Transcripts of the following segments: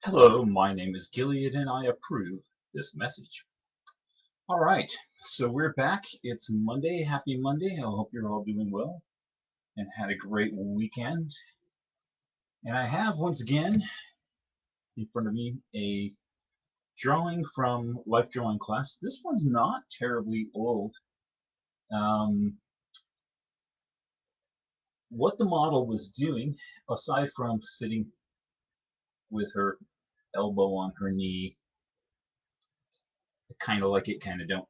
Hello, my name is Gilead and I approve this message. All right, so we're back. It's Monday. Happy Monday. I hope you're all doing well and had a great weekend. And I have once again in front of me a drawing from Life Drawing class. This one's not terribly old. Um, what the model was doing, aside from sitting with her elbow on her knee, kind of like it, kind of don't.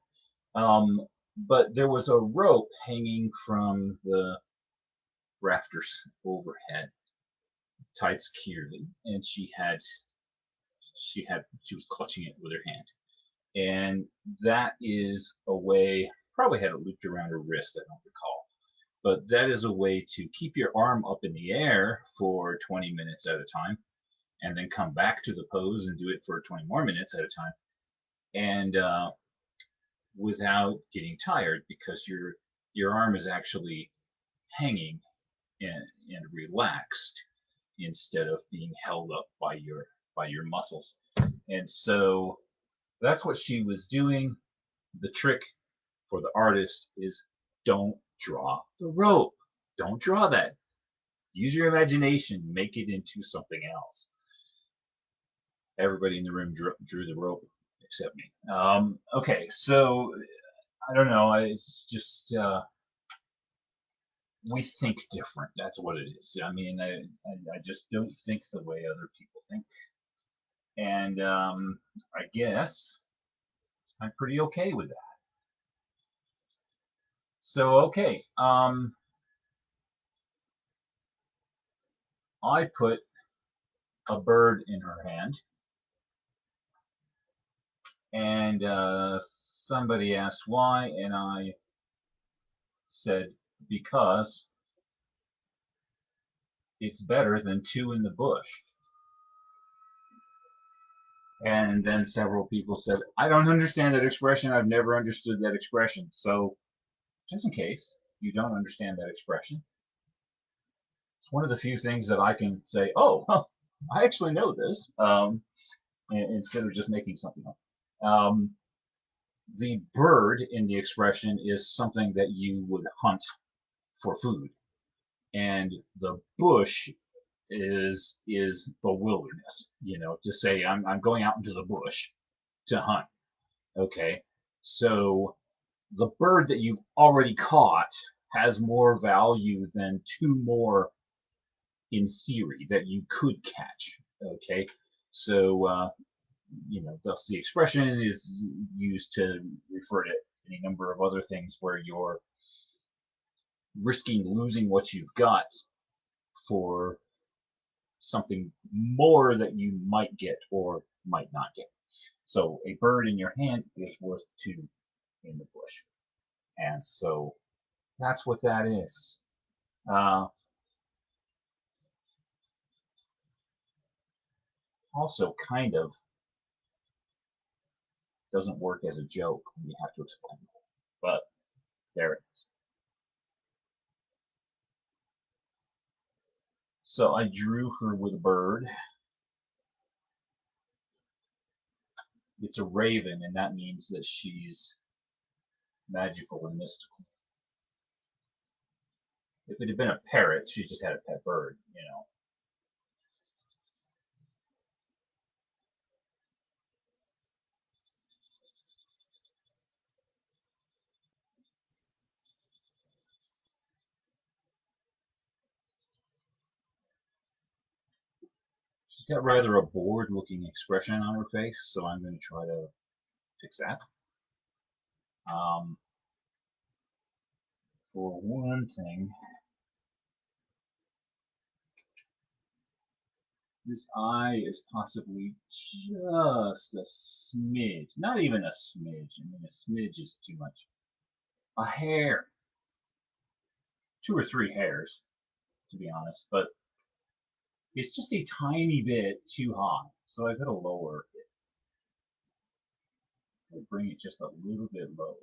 But there was a rope hanging from the rafters overhead, tied securely, and she was clutching it with her hand, and that is a way. Probably had it looped around her wrist. I don't recall, but that is a way to keep your arm up in the air for 20 minutes at a time, and then come back to the pose and do it for 20 more minutes at a time, and without getting tired because your arm is actually hanging and relaxed instead of being held up by your muscles. And so that's what she was doing. The trick for the artist is don't draw the rope. Don't draw that. Use your imagination. Make it into something else. Everybody in the room drew the rope except me. Okay, so I don't know. It's just we think different. That's what it is. I mean, I just don't think the way other people think. And I guess I'm pretty okay with that. So, okay, I put a bird in her hand, and somebody asked why, and I said because it's better than two in the bush. And then several people said, I don't understand that expression. I've never understood that expression. So, just in case you don't understand that expression, it's one of the few things that I can say, oh, well, I actually know this, instead of just making something up. The bird in the expression is something that you would hunt for food, and the bush is the wilderness. You know, to say I'm going out into the bush to hunt. Okay, so the bird that you've already caught has more value than two more in theory that you could catch. Okay, so thus the expression is used to refer to any number of other things where you're risking losing what you've got for something more that you might get or might not get. So a bird in your hand is worth two in the bush. And so that's what that is. Uh, Also, kind of doesn't work as a joke when you have to explain it. But there it is. So I drew her with a bird. It's a raven, and that means that she's magical and mystical. If it had been a parrot, she just had a pet bird, you know. She's got rather a bored looking expression on her face, so I'm going to try to fix that. Um, for one thing, this eye is possibly just a smidge, not even a smidge. I mean, a smidge is too much. A hair, two or three hairs, to be honest, but it's just a tiny bit too high, so I gotta lower it. I'll bring it just a little bit lower.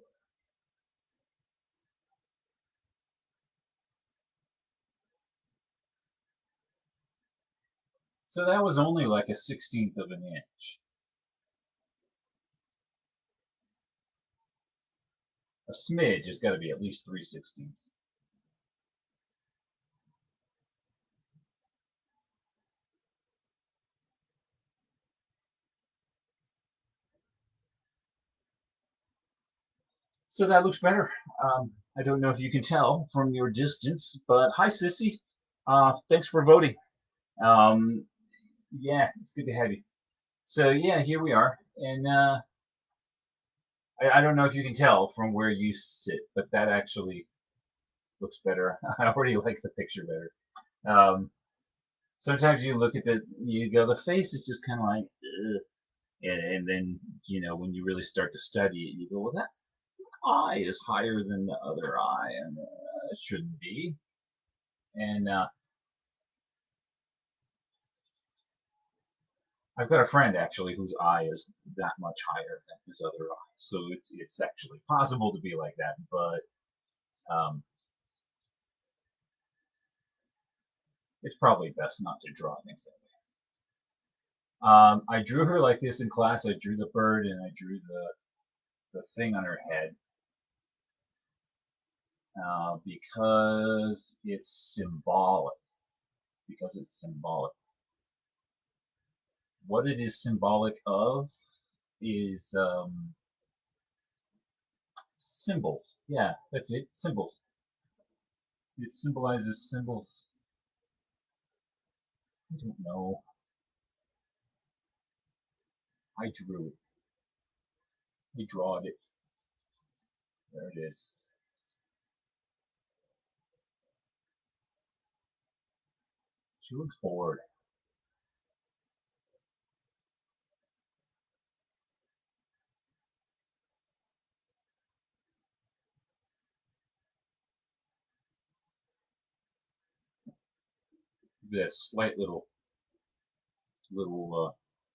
So that was only like a 16th of an inch. A smidge has got to be at least 3/16. So that looks better. I don't know if you can tell from your distance, but hi, Sissy. Thanks for voting. Um, yeah, it's good to have you. So yeah, here we are, and I don't know if you can tell from where you sit, but that actually looks better. I already like the picture better. Um, Sometimes you look at you go, the face is just kind of like, ugh. And then when you really start to study it, you go, well, that eye is higher than the other eye, and it shouldn't be. And I've got a friend actually whose eye is that much higher than his other eye, so it's actually possible to be like that, but um, it's probably best not to draw things that way. I drew her like this in class. I drew the bird and I drew the thing on her head because it's symbolic. Because it's symbolic. What it is symbolic of is symbols. Yeah, that's it. Symbols. It symbolizes symbols. I don't know. I drew it. I drawed it. There it is. She looks bored. This slight little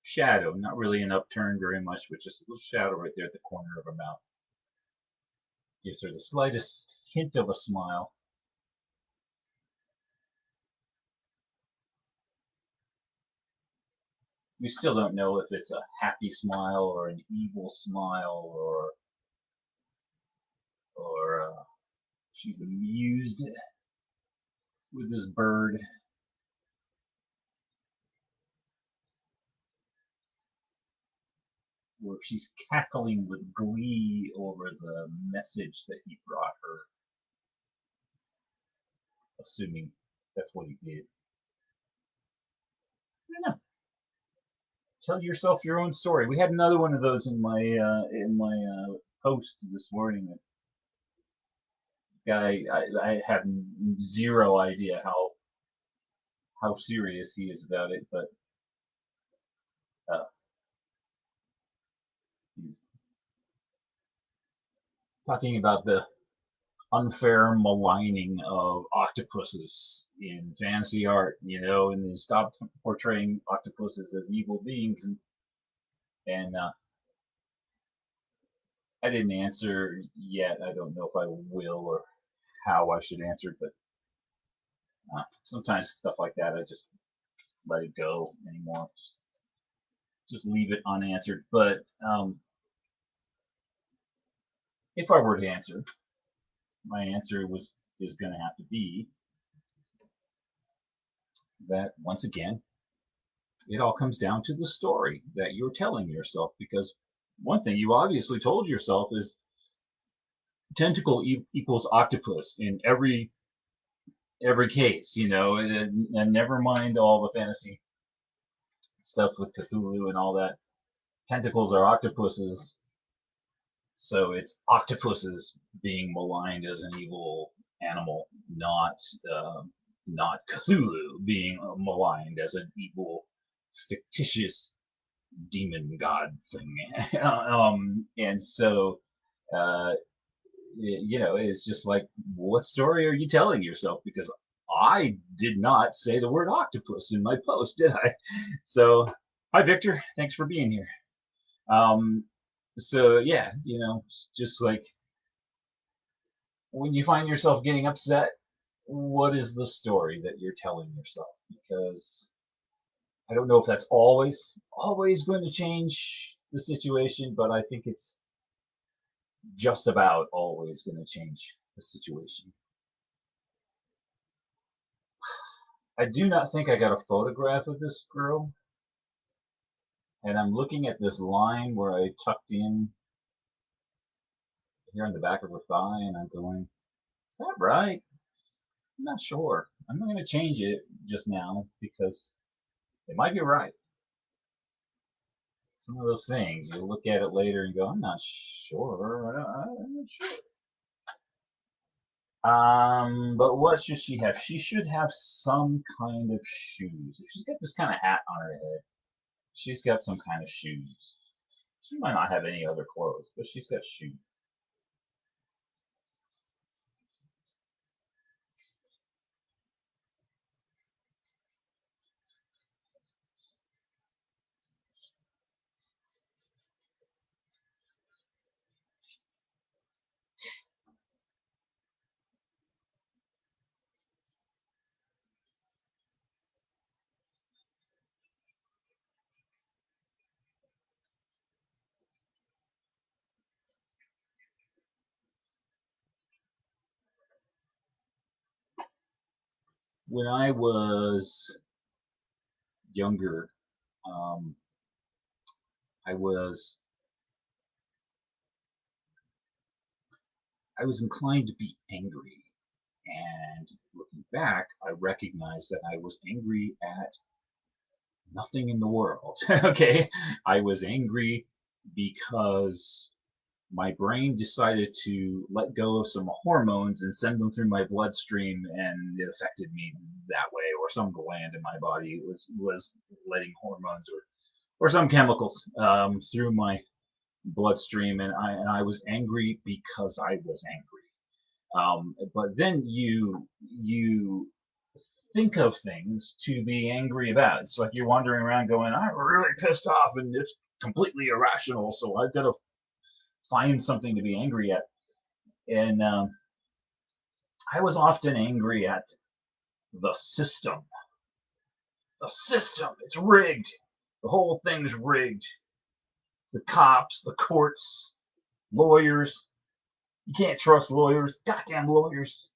shadow, not really an upturn very much, but just a little shadow right there at the corner of her mouth. Gives her the slightest hint of a smile. We still don't know if it's a happy smile or an evil smile or she's amused with this bird, or she's cackling with glee over the message that he brought her, assuming that's what he did. I don't know. Tell yourself your own story. We had another one of those in my post this morning. I have zero idea how serious he is about it, but uh, he's talking about the unfair maligning of octopuses in fantasy art, and he stopped portraying octopuses as evil beings, and I didn't answer yet. I don't know if I will or how I should answer it, but sometimes stuff like that I just let it go anymore. Just leave it unanswered. But if I were to answer, my answer is going to have to be that once again, it all comes down to the story that you're telling yourself. Because one thing you obviously told yourself is tentacle equals octopus in every case, and never mind all the fantasy stuff with Cthulhu and all that. Tentacles are octopuses, so it's octopuses being maligned as an evil animal, not Cthulhu being maligned as an evil, fictitious demon god thing. And so, uh, it's just like, what story are you telling yourself? Because I did not say the word octopus in my post, did I? So, hi, Victor. Thanks for being here. Um, so yeah, just like when you find yourself getting upset, what is the story that you're telling yourself? Because I don't know if that's always going to change the situation, but I think it's just about always going to change the situation. I do not think I got a photograph of this girl, and I'm looking at this line where I tucked in here on the back of her thigh, and I'm going, is that right? I'm not sure. I'm not going to change it just now because it might be right. Some of those things, you look at it later and go, I'm not sure. I'm not sure. But what should she have? She should have some kind of shoes. If she's got this kind of hat on her head, she's got some kind of shoes. She might not have any other clothes, but she's got shoes. When I was younger, um, I was I was inclined to be angry. And looking back, I recognized that I was angry at nothing in the world. Okay, I was angry because my brain decided to let go of some hormones and send them through my bloodstream, and it affected me that way. Or some gland in my body was letting hormones or some chemicals through my bloodstream, and I was angry because I was angry. But then you think of things to be angry about. It's like you're wandering around going, I'm really pissed off, and it's completely irrational. So I've got to find something to be angry at. And I was often angry at the system. The system, it's rigged. The whole thing's rigged. The cops, the courts, lawyers. You can't trust lawyers. Goddamn lawyers.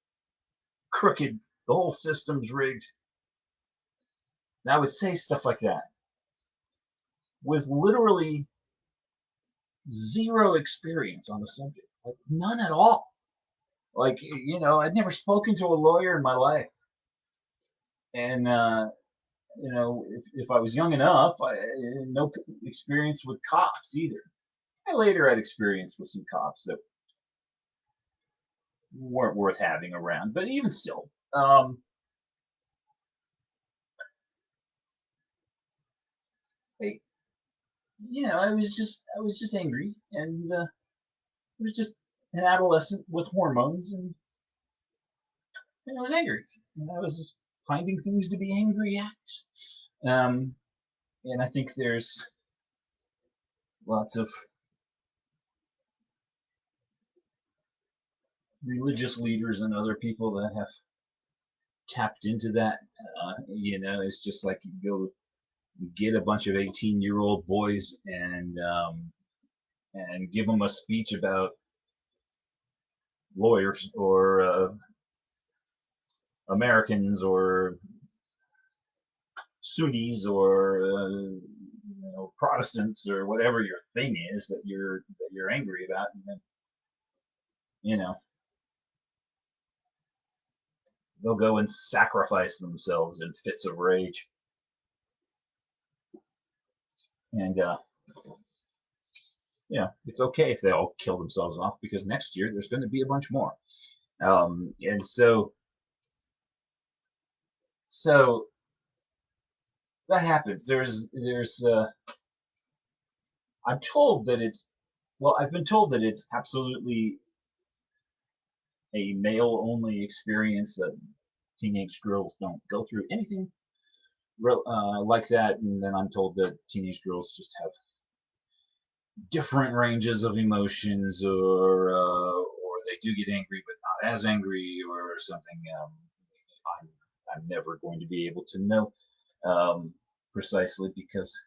Crooked. The whole system's rigged. And I would say stuff like that with literally zero experience on the subject, like none at all. Like, I'd never spoken to a lawyer in my life, and if I was young enough, I had no experience with cops either. I later had experience with some cops that weren't worth having around, but even still, I, I was just angry, and I was just an adolescent with hormones, and I was angry, and I was finding things to be angry at. And I think there's lots of religious leaders and other people that have tapped into that. It's just like you go get a bunch of 18-year-old boys and give them a speech about lawyers or Americans or Sunnis or Protestants or whatever your thing is that you're angry about, and then, you know they'll go and sacrifice themselves in fits of rage. And it's okay if they all kill themselves off because next year there's going to be a bunch more. And so that happens. I'm told that I've been told that it's absolutely a male only experience, that teenage girls don't go through anything like that. And then I'm told that teenage girls just have different ranges of emotions, or they do get angry but not as angry or something. I'm never going to be able to know. Um, precisely because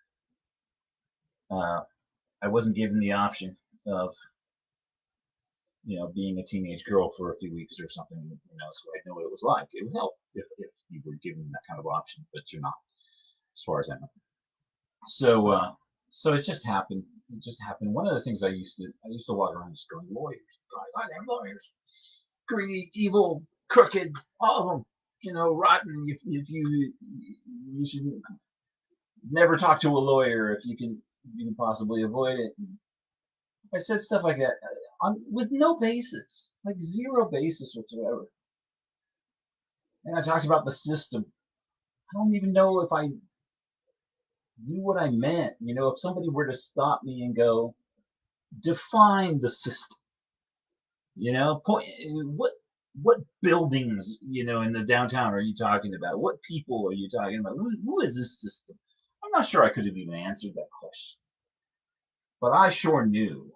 I wasn't given the option of being a teenage girl for a few weeks or something, so I'd know what it was like. It would help if you were given that kind of option, but you're not, as far as I know. So it just happened. It just happened. One of the things I used to walk around just going, lawyers, goddamn lawyers, greedy, evil, crooked, all of them, rotten. If you should never talk to a lawyer if you can possibly avoid it. I said stuff like that with no basis, like zero basis whatsoever. And I talked about the system. I don't even know if I knew what I meant. If somebody were to stop me and go, define the system. Point what buildings, in the downtown are you talking about? What people are you talking about? Who is this system? I'm not sure I could have even answered that question. But I sure knew.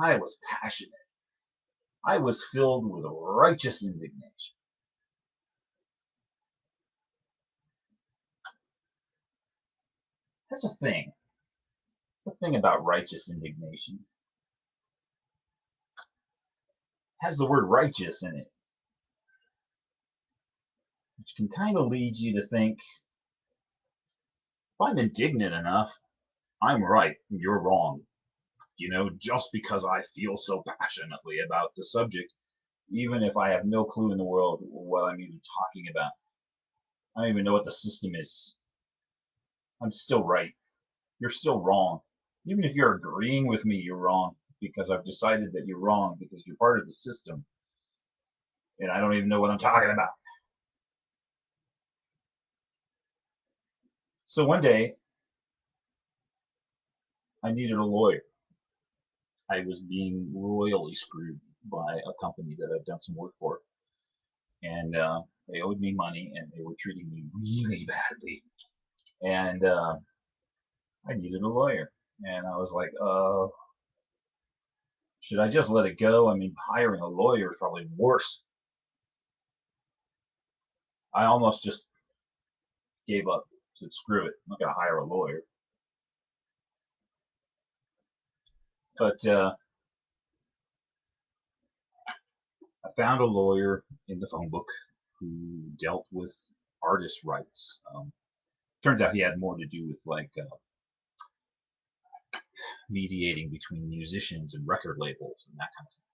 I was passionate. I was filled with righteous indignation. That's a thing. It's a thing about righteous indignation. It has the word righteous in it, which can kind of lead you to think, if I'm indignant enough, I'm right and you're wrong. Just because I feel so passionately about the subject, even if I have no clue in the world what I'm even talking about. I don't even know what the system is. I'm still right. You're still wrong. Even if you're agreeing with me, you're wrong because I've decided that you're wrong because you're part of the system and I don't even know what I'm talking about. So one day, I needed a lawyer. I was being royally screwed by a company that I'd done some work for. And they owed me money and they were treating me really badly. And I needed a lawyer. And I was like, should I just let it go? I mean, hiring a lawyer is probably worse. I almost just gave up. Said, screw it. I'm not going to hire a lawyer. But I found a lawyer in the phone book who dealt with artist rights. Turns out he had more to do with like mediating between musicians and record labels and that kind of thing.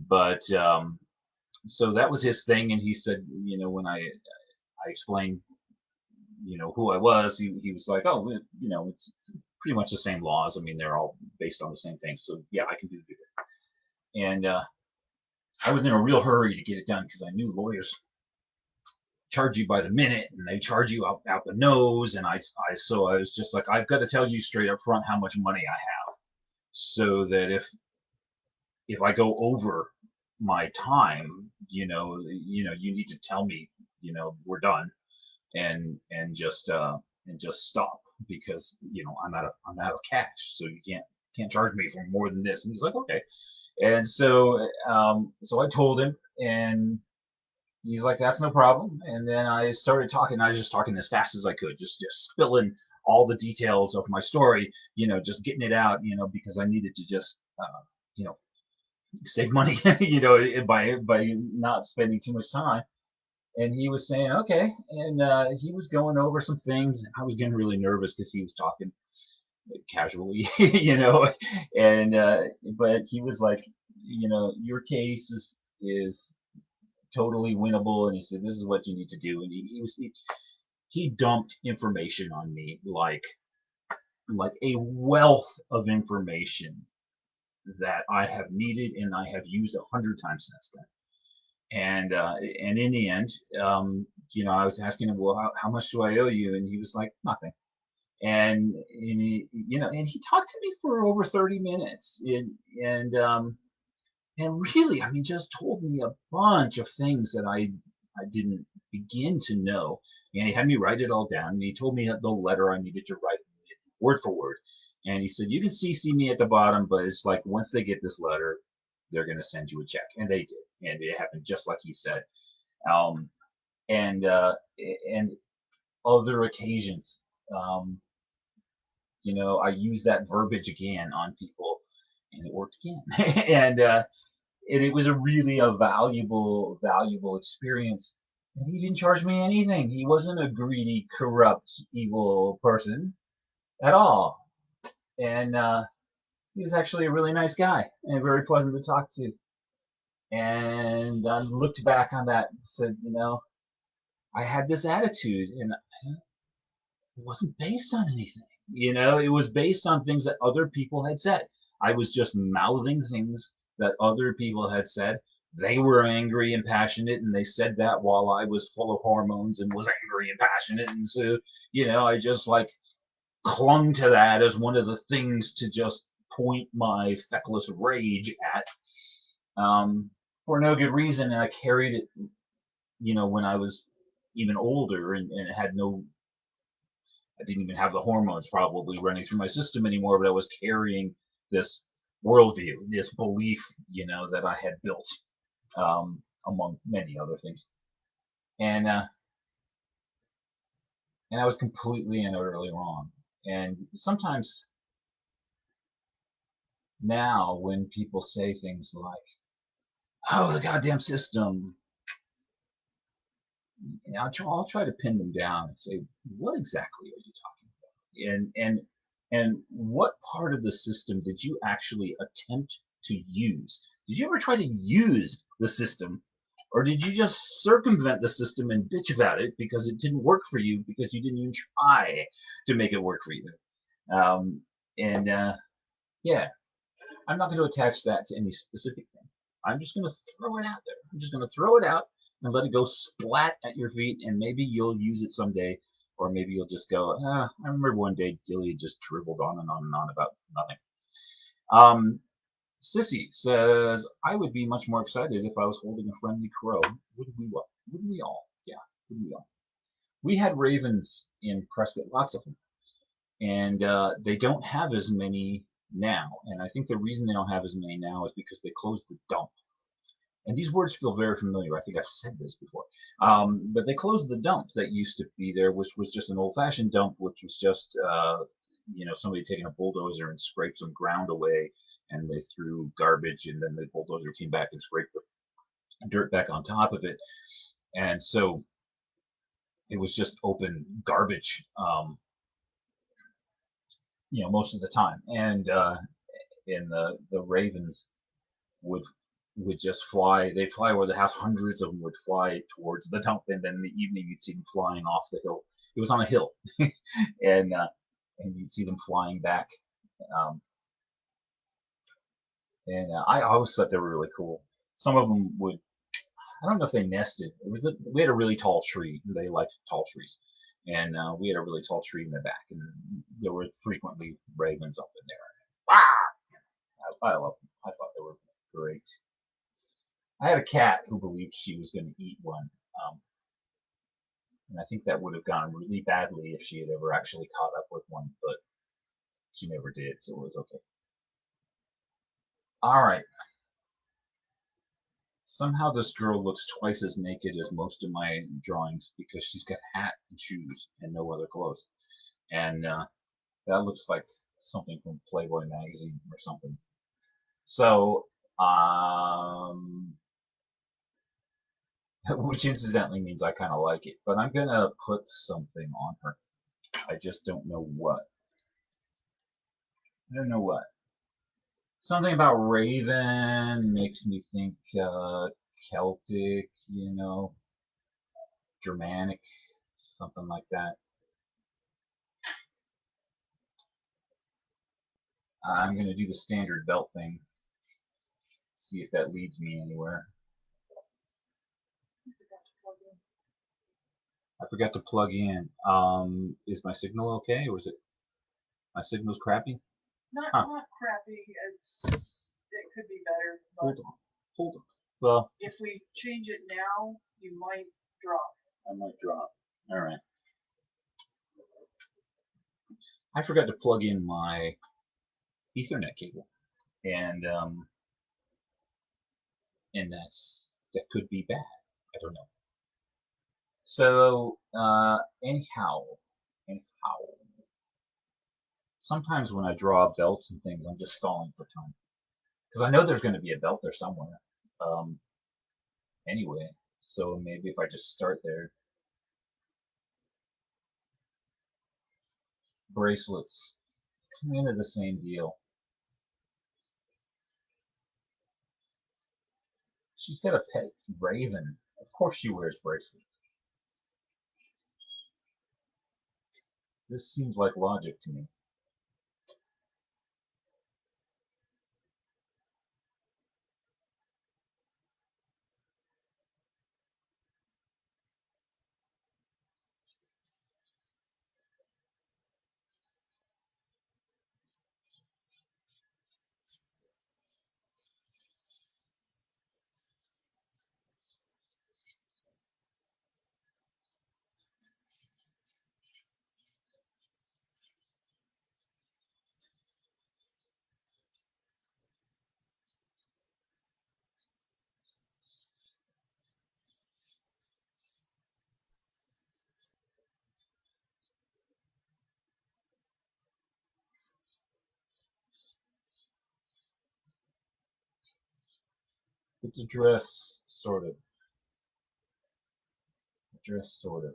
But so that was his thing, and he said, when I explained, who I was, he was like, oh, it's pretty much the same laws. I mean, they're all based on the same thing. So yeah, I can do that. And I was in a real hurry to get it done because I knew lawyers charge you by the minute and they charge you out the nose. And so I was just like, I've got to tell you straight up front how much money I have, so that if I go over my time, you need to tell me, we're done, and just stop, because I'm out of cash, so you can't charge me for more than this. And he's like, okay. And so I told him, and he's like, that's no problem. And then I started talking. I was just talking as fast as I could, just spilling all the details of my story, just getting it out, because I needed to just, save money, by not spending too much time. And he was saying, okay. And he was going over some things. I was getting really nervous because he was talking casually, and but he was like, your case is totally winnable. And he said, this is what you need to do. And he dumped information on me, like a wealth of information that I have needed and I have used 100 times since then. And in the end, I was asking him, well, how much do I owe you? And he was like, nothing. And he talked to me for over 30 minutes, and really, I mean, just told me a bunch of things that I didn't begin to know. And he had me write it all down. And he told me the letter I needed to write word for word. And he said, you can CC me at the bottom, but it's like, once they get this letter, they're going to send you a check. And they did. And it happened just like he said. And other occasions, I used that verbiage again on people, and it worked again. And it was a valuable experience. And he didn't charge me anything. He wasn't a greedy, corrupt, evil person at all. And he was actually a really nice guy and very pleasant to talk to. And I looked back on that and said, I had this attitude, and it wasn't based on anything. It was based on things that other people had said. I was just mouthing things that other people had said. They were angry and passionate, and they said that while I was full of hormones and was angry and passionate. And so, I just like clung to that as one of the things to just point my feckless rage at, for no good reason. And I carried it, when I was even older, and had no I didn't even have the hormones probably running through my system anymore, but I was carrying this worldview, this belief, that I had built, among many other things. And I was completely and utterly wrong. And sometimes now, when people say things like, "Oh, the goddamn system," I'll try to pin them down and say, "What exactly are you talking about? And what part of the system did you actually attempt to use? Did you ever try to use the system, or did you just circumvent the system and bitch about it because it didn't work for you because you didn't even try to make it work for you?" Um, and Yeah, I'm not going to attach that to any specific thing. I'm just going to throw it out there. I'm just going to throw it out and let it go splat at your feet, and maybe you'll use it someday, or maybe you'll just go, I remember one day Gilead just dribbled on and on and on about nothing. Sissy says, I would be much more excited if I was holding a friendly crow. Would we what? Would we all? Yeah, would we all? We had ravens in Prescott, lots of them, and they don't have as many now. And I think the reason they don't have as many now is because they closed the dump. And these words feel very familiar. I think I've said this before. But they closed the dump that used to be there, which was just an old-fashioned dump, which was just somebody taking a bulldozer and scraped some ground away, and they threw garbage, and then the bulldozer came back and scraped the dirt back on top of it. And so it was just open garbage, most of the time. And the ravens would just fly. They'd fly over the house. Hundreds of them would fly towards the dump, and then in the evening you'd see them flying off the hill. It was on a hill, and you'd see them flying back. Um, and I always thought they were really cool. Some of them would. I don't know if they nested. We had a really tall tree. They liked tall trees, and we had a really tall tree in the back, and there were frequently ravens up in there. I love them. I thought they were great. I had a cat who believed she was going to eat one, and I think that would have gone really badly if she had ever actually caught up with one, but she never did, so it was okay. All right. Somehow this girl looks twice as naked as most of my drawings because she's got a hat and shoes and no other clothes. And that looks like something from Playboy magazine or something. So, which incidentally means I kind of like it, but I'm gonna put something on her. I just don't know what. I don't know what. Something about Raven makes me think Celtic, Germanic, something like that. I'm going to do the standard belt thing, see if that leads me anywhere. I forgot to plug in. Is my signal okay, or is it my signal's crappy? Not crappy. It could be better. Hold on. Well, if we change it now, you might drop. I might drop. All right. I forgot to plug in my Ethernet cable, and that could be bad. I don't know. So anyhow, sometimes when I draw belts and things, I'm just stalling for time because I know there's going to be a belt there somewhere. Um, anyway, so maybe if I just start there, bracelets, kind of the same deal. She's got a pet raven. Of course she wears bracelets. This seems like logic to me. It's a dress, sort of. A dress, sort of.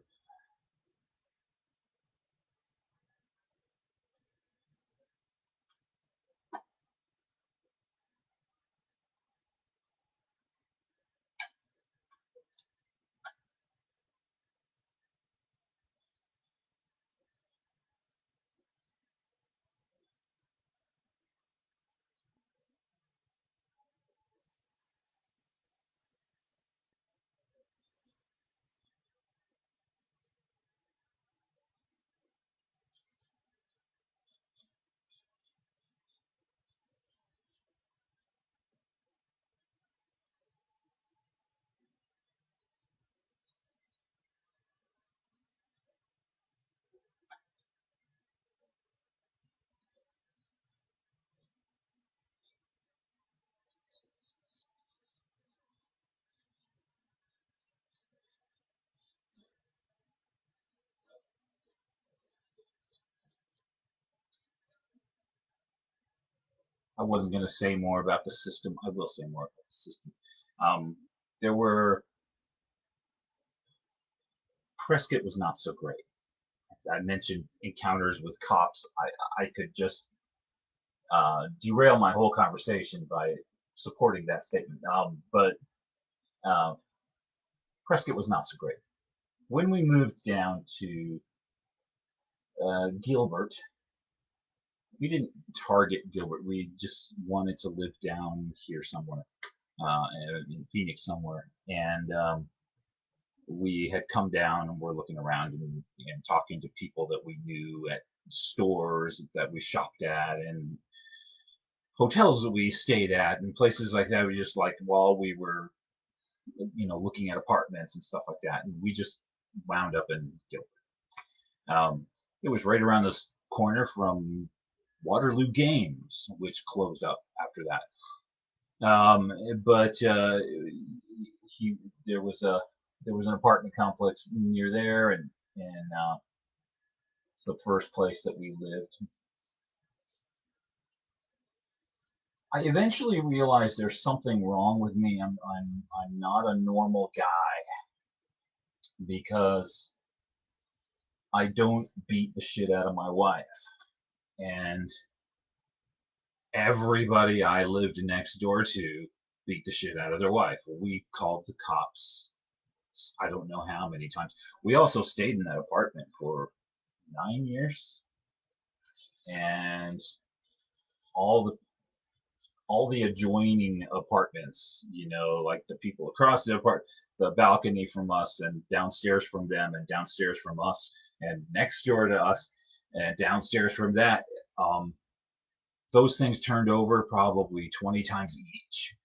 I wasn't going to say more about the system. I will say more about the system. Um, there were Prescott was not so great. I mentioned encounters with cops. I could just derail my whole conversation by supporting that statement. But uh, Prescott was not so great. When we moved down to Gilbert, we didn't target Gilbert. We just wanted to live down here somewhere, in Phoenix somewhere. And we had come down and we're looking around and talking to people that we knew at stores that we shopped at and hotels that we stayed at and places like that. We just like while we were, looking at apartments and stuff like that, and we just wound up in Gilbert. It was right around this corner from Waterloo Games, which closed up after that. But he there was an apartment complex near there, and it's the first place that we lived. I eventually realized there's something wrong with me. I'm not a normal guy because I don't beat the shit out of my wife, and everybody I lived next door to beat the shit out of their wife. We called the cops. I don't know how many times. We also stayed in that apartment for 9 years, and all the all the adjoining apartments, like the people across the balcony from us, and downstairs from them, and downstairs from us, and next door to us, and downstairs from that. Um, those things turned over probably 20 times each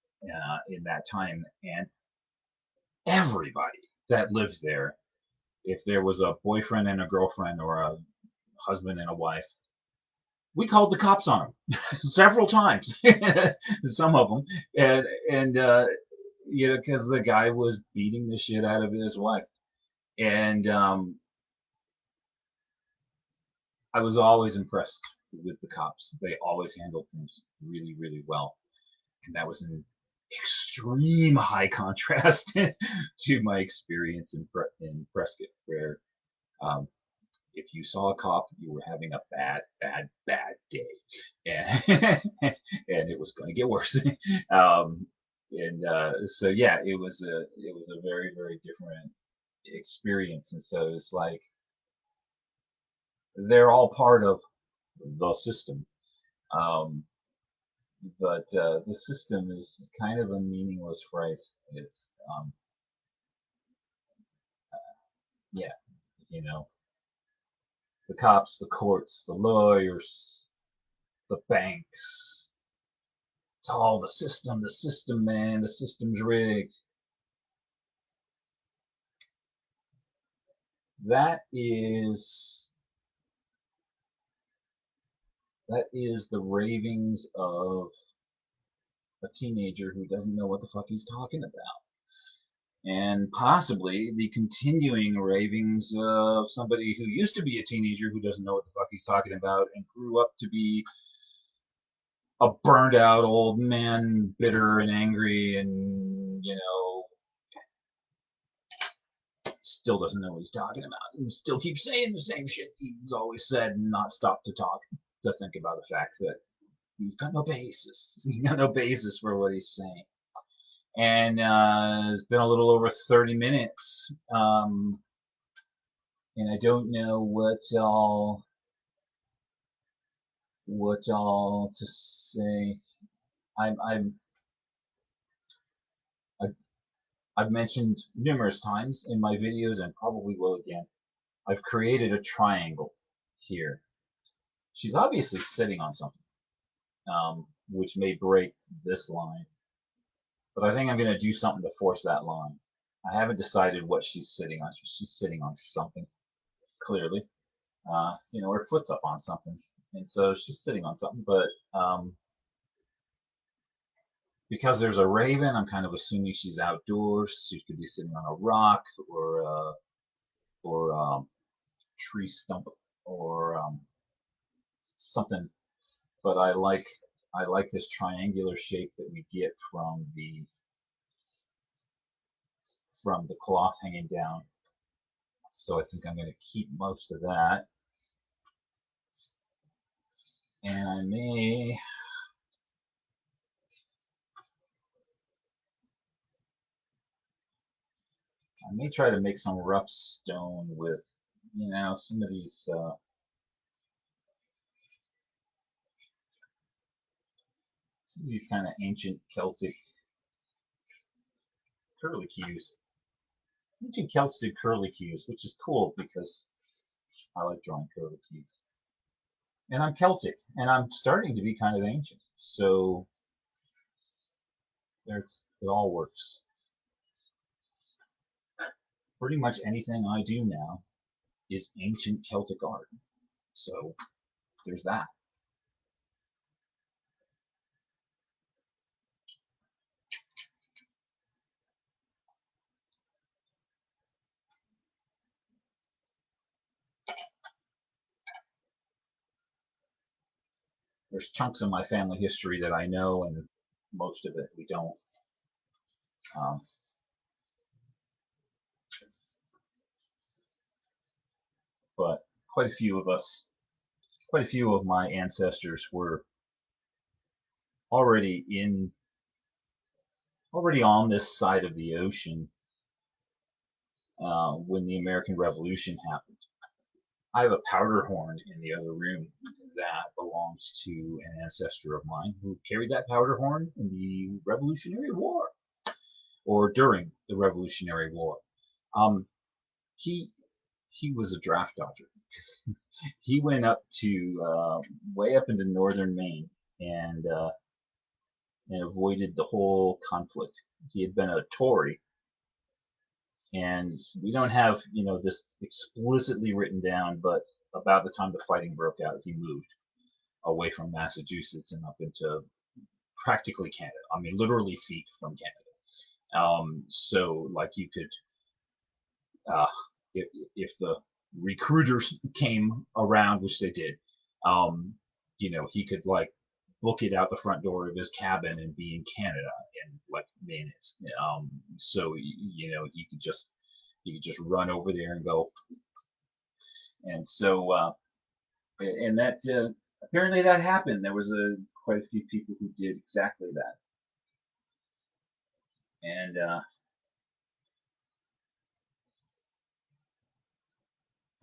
in that time, and everybody that lived there, if there was a boyfriend and a girlfriend or a husband and a wife, we called the cops on them several times, some of them, and because the guy was beating the shit out of his wife, and I was always impressed with the cops. They always handled things really, really well, and that was in extreme high contrast to my experience in Prescott, where um, if you saw a cop, you were having a bad, bad, bad day, and and it was going to get worse. um, and so yeah, it was a very, very different experience, and so it's like they're all part of the system. Um, but the system is kind of a meaningless phrase. It's yeah, you know, the cops, the courts, the lawyers, the banks. It's all the system, man. The system's rigged. That is that is the ravings of a teenager who doesn't know what the fuck he's talking about. And possibly the continuing ravings of somebody who used to be a teenager who doesn't know what the fuck he's talking about and grew up to be a burned out old man, bitter and angry, and still doesn't know what he's talking about, and still keeps saying the same shit he's always said, and not stop to talk to think about the fact that he's got no basis. He's got no basis for what he's saying. And it's been a little over 30 minutes, and I don't know what all to say. I'm, I'm I've mentioned numerous times in my videos, and probably will again. I've created a triangle here. She's obviously sitting on something, which may break this line, but I think I'm going to do something to force that line. I haven't decided what she's sitting on. She's sitting on something, clearly. Her foot's up on something, and so she's sitting on something. But because there's a raven, I'm kind of assuming she's outdoors. She could be sitting on a rock or tree stump or something. But I like this triangular shape that we get from the cloth hanging down. So I think I'm going to keep most of that, and I may try to make some rough stone with some of these kind of ancient Celtic curlicues. Ancient Celts did curlicues, which is cool because I like drawing curlicues. And I'm Celtic, and I'm starting to be kind of ancient, so it all works. Pretty much anything I do now is ancient Celtic art, so there's that. There's chunks of my family history that I know, and most of it we don't. Um, but quite a few of my ancestors were already already on this side of the ocean when the American Revolution happened. I have a powder horn in the other room that belongs to an ancestor of mine who carried that powder horn in the Revolutionary War or during the Revolutionary War. Um, he he was a draft dodger. He went up to way up into northern Maine and avoided the whole conflict. He had been a Tory, and we don't have this explicitly written down, but about the time the fighting broke out, he moved away from Massachusetts and up into practically Canada. I mean, literally feet from Canada. So like you could, uh, if the recruiters came around, which they did, um, he could like book it out the front door of his cabin and be in Canada in like minutes. So he could just run over there and go. And so and that apparently that happened. There was quite a few people who did exactly that. And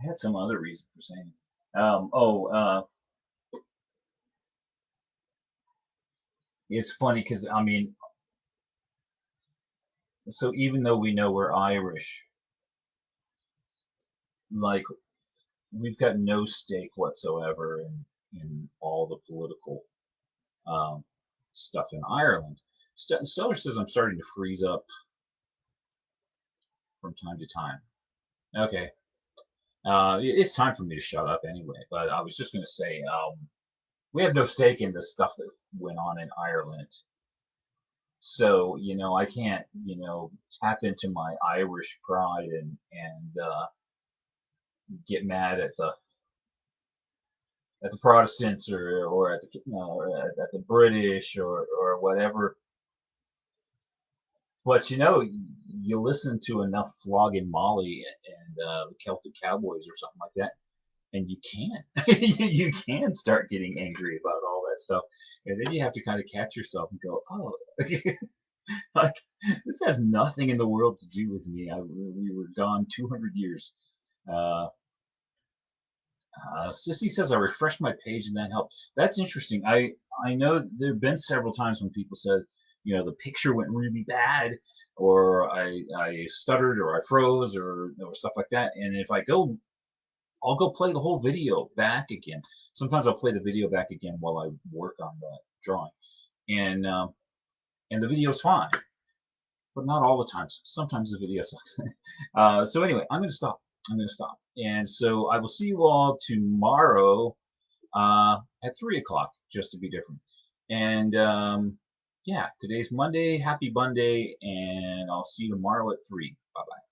I had some other reason for saying. It's funny because I mean, so even though we know we're Irish, like we've got no stake whatsoever in all the political um, stuff in Ireland. Stellar says I'm starting to freeze up from time to time. Okay, it's time for me to shut up anyway. But I was just going to say, we have no stake in the stuff that went on in Ireland. So I can't tap into my Irish pride and get mad at the Protestants or at the at the British or whatever. But you listen to enough Flogging Molly and the Celtic Cowboys or something like that, and you can you can start getting angry about all that stuff, and then you have to kind of catch yourself and go, oh, like this has nothing in the world to do with me. We were gone 200 years. Uh, Sissy says I refreshed my page and that helped. That's interesting. I know there have been several times when people said, the picture went really bad, or I stuttered, or I froze, or stuff like that. And if I'll go play the whole video back again. Sometimes I'll play the video back again while I work on the drawing, and the video's fine, but not all the times. Sometimes the video sucks. So anyway, I'm going to stop. And so I will see you all tomorrow at 3 o'clock, just to be different. And yeah, today's Monday. Happy Monday, and I'll see you tomorrow at 3. Bye bye.